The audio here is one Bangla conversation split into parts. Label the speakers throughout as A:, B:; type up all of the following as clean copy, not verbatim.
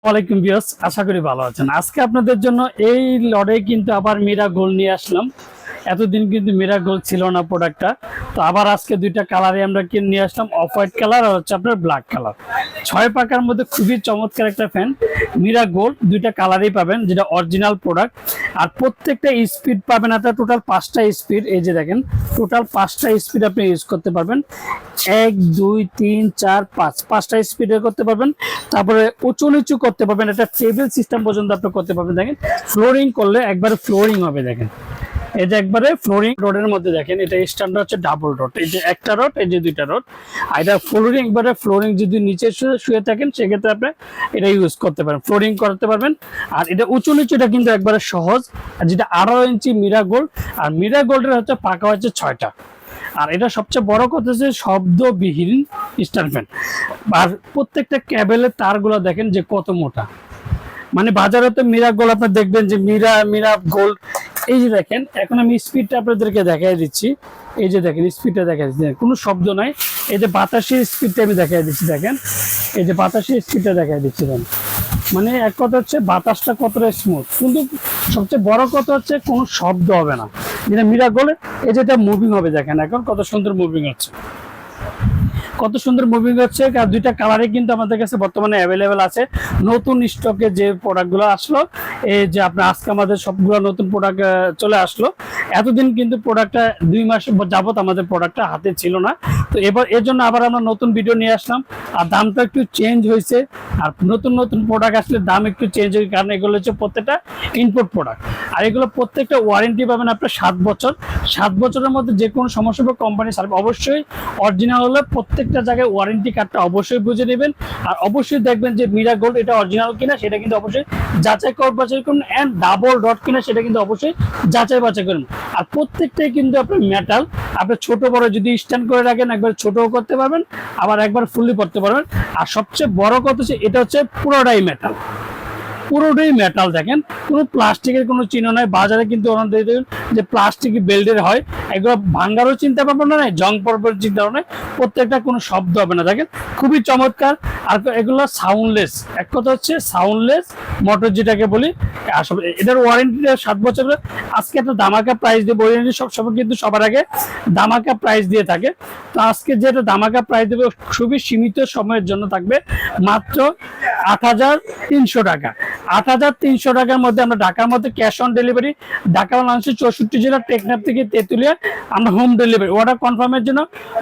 A: ওয়ালাইকুম ভিউয়ার্স, আশা করি ভালো আছেন। আজকে আপনাদের জন্য এই লড়ে কিন্তু আবার মীরা গোল্ড নিয়ে আসলাম। এতদিন কিন্তু মীরা গোল্ড ছিল না প্রোডাক্টটা, তো আবার আজকে দুইটা কালারে আমরা কিনে নিয়ে আসলাম, অফ হোয়াইট কালার আর হচ্ছে আপনার ব্ল্যাক কালার। 6 পাকার মধ্যে খুবই চমৎকার একটা ফ্যান মীরা গোল্ড, দুইটা কালারই পাবেন, যেটা অরিজিনাল প্রোডাক্ট। আর প্রত্যেকটা স্পিড পাবেন আপনার টোটাল 5টা স্পিড। এই যে দেখেন, টোটাল 5টা স্পিড আপনি ইউজ করতে পারবেন। 1 2 3 4 5 5টা স্পিডে করতে পারবেন। তারপরে উঁচু নিচু করতে পারবেন, একটা টেবিল সিস্টেম পর্যন্ত আপনি করতে পারবেন। দেখেন ফ্লোরিং করলে একবারে ফ্লোরিং হবে। দেখেন এই যে একবারে ফ্লোরিং রোডের মধ্যে, দেখেন এটা স্ট্যান্ডার্ড হচ্ছে ডাবল রোড, এই যে একটা রোড, এই যে দুইটা রোড। আর এটা ফ্লোরিং, একবারে ফ্লোরিং যদি নিচে শুয়ে থাকেন সেক্ষেত্রে আপনি এটা ইউজ করতে পারেন, ফ্লোরিং করতে পারবেন। আর এটা উঁচু নিচুটা কিন্তু একবারে সহজ। আর যেটা 18 ইঞ্চি মীরা গোল্ড, আর মীরা গোল্ডের হচ্ছে পাকা হচ্ছে 6টা। আর এটা সবচেয়ে বড় কথা হচ্ছে শব্দবিহীন স্ট্যান্ড ফ্যান। আর প্রত্যেকটা ক্যাবেলের তারগুলো দেখেন যে কত মোটা। মানে বাজারে তো মীরা গোল্ড আপনি দেখবেন যে মীরা গোল্ড। এই যে দেখেন, এখন আমি স্পিডটা আপনাদেরকে দেখাই দিচ্ছি। এই যে দেখেন স্পিডটা দেখাই দিচ্ছি, কোনো শব্দ নাই। এই যে বাতাসের স্পিডটা আমি দেখাই দিচ্ছি, দেখেন এই যে বাতাসের স্পিডটা দেখাই দিচ্ছি। দেখেন মানে এক কথা হচ্ছে বাতাসটা কতটা স্মুথ, কিন্তু সবচেয়ে বড় কথা হচ্ছে কোনো শব্দ হবে না। যেটা মীরা গোল্ড, এই যেটা মুভিং হবে, দেখেন এখন কত সুন্দর মুভিং হচ্ছে, কত সুন্দর মুভিং হচ্ছে। আর দুইটা কালারে কিন্তু আমাদের কাছে বর্তমানে অ্যাভেলেবেল আছে। নতুন স্টকে যে প্রোডাক্টগুলো আসলো, এই যে আপনার আজকে আমাদের সবগুলো নতুন প্রোডাক্ট চলে আসলো। এতদিন কিন্তু প্রোডাক্টটা 2 মাস যাবত আমাদের প্রোডাক্টটা হাতে ছিল না। তো এবার এর জন্য আবার আমরা নতুন ভিডিও নিয়ে আসলাম। আর দামটা একটু চেঞ্জ হয়েছে। আর নতুন নতুন প্রোডাক্ট আসলে দাম একটু চেঞ্জ হয়, কারণ এগুলো হচ্ছে প্রত্যেকটা ইনপুট প্রোডাক্ট। আর এগুলো প্রত্যেকটা ওয়ারেন্টি পাবেন আপনার 7 বছর। 7 বছরের মধ্যে যে কোনো সমস্যা হবে কোম্পানি সার্ভিস। অবশ্যই অরিজিনাল হলে প্রত্যেকটা জায়গায় ওয়ারেন্টি কার্ডটা অবশ্যই বুঝে নেবেন। আর অবশ্যই দেখবেন যে মীরা গোল্ড এটা অরিজিনাল কিনা সেটা কিন্তু অবশ্যই যাচাই বাছাই করুন। অ্যান্ড ডাবল ডট কিনা সেটা কিন্তু অবশ্যই যাচাই বাছাই করুন। আর প্রত্যেকটাই কিন্তু আপনার মেটাল, আপনি ছোট বড় যদি স্ট্যান্ড করে রাখেন একবার ছোটও করতে পারবেন, আবার একবার ফুললি করতে পারবেন। আর সবচেয়ে বড় কথা হচ্ছে এটা হচ্ছে পুরোটাই মেটাল, পুরোটাই মেটাল। দেখেন কোনো প্লাস্টিকের কোনো চিহ্ন নাই। বাজারে কিন্তু ওনাদের যে প্লাস্টিক বেল্টের হয়, এগুলো ভাঙ্গারও চিন্তা ভাবনা নাই, জং পর্বের চিন্তা ভাবনা নাই। প্রত্যেকটা কোনো শব্দ হবে না। দেখেন খুবই চমৎকার। আর এগুলো সাউন্ডলেস, এক কথা হচ্ছে সাউন্ডলেস মোটর যেটাকে বলি। আসলে এটার ওয়ারেন্টিটা 7 বছর। আজকে একটা দামাকা প্রাইস দিয়ে ওয়ারেন্টি সবসময় কিন্তু সবার আগে দামাকা প্রাইস দিয়ে থাকে। তো আজকে যেটা দামাকা প্রাইস দেবে খুবই সীমিত সময়ের জন্য থাকবে, মাত্র 8,300 টাকা। 8,300 টাকার মধ্যে আমরা ঢাকার মধ্যে ক্যাশ অন ডেলিভারি, ঢাকা বাংলাদেশের 64 জেলা, টেকনাফ থেকে তেঁতুলিয়া আমরা হোম ডেলিভারি। অর্ডার কনফার্মের জন্য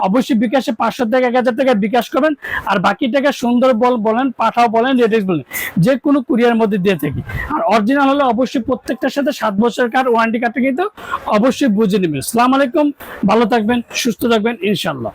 A: অবশ্যই বিকাশে 500 থেকে 1000 টাকা বিকাশ করবেন। আর বাকি টাকা সুন্দর বলেন, পাঠাও বলেন, রেডিক্স বলেন, যে কোনো কুরিয়ার মধ্যে দিয়ে থাকি। আর অরিজিনাল হলে অবশ্যই প্রত্যেকটার সাথে 7 বছরের কার্ড, ওয়ারেন্টি কার্ডটা কিন্তু অবশ্যই বুঝে নেবেন। আসসালামু আলাইকুম, ভালো থাকবেন, সুস্থ থাকবেন ইনশাল্লাহ।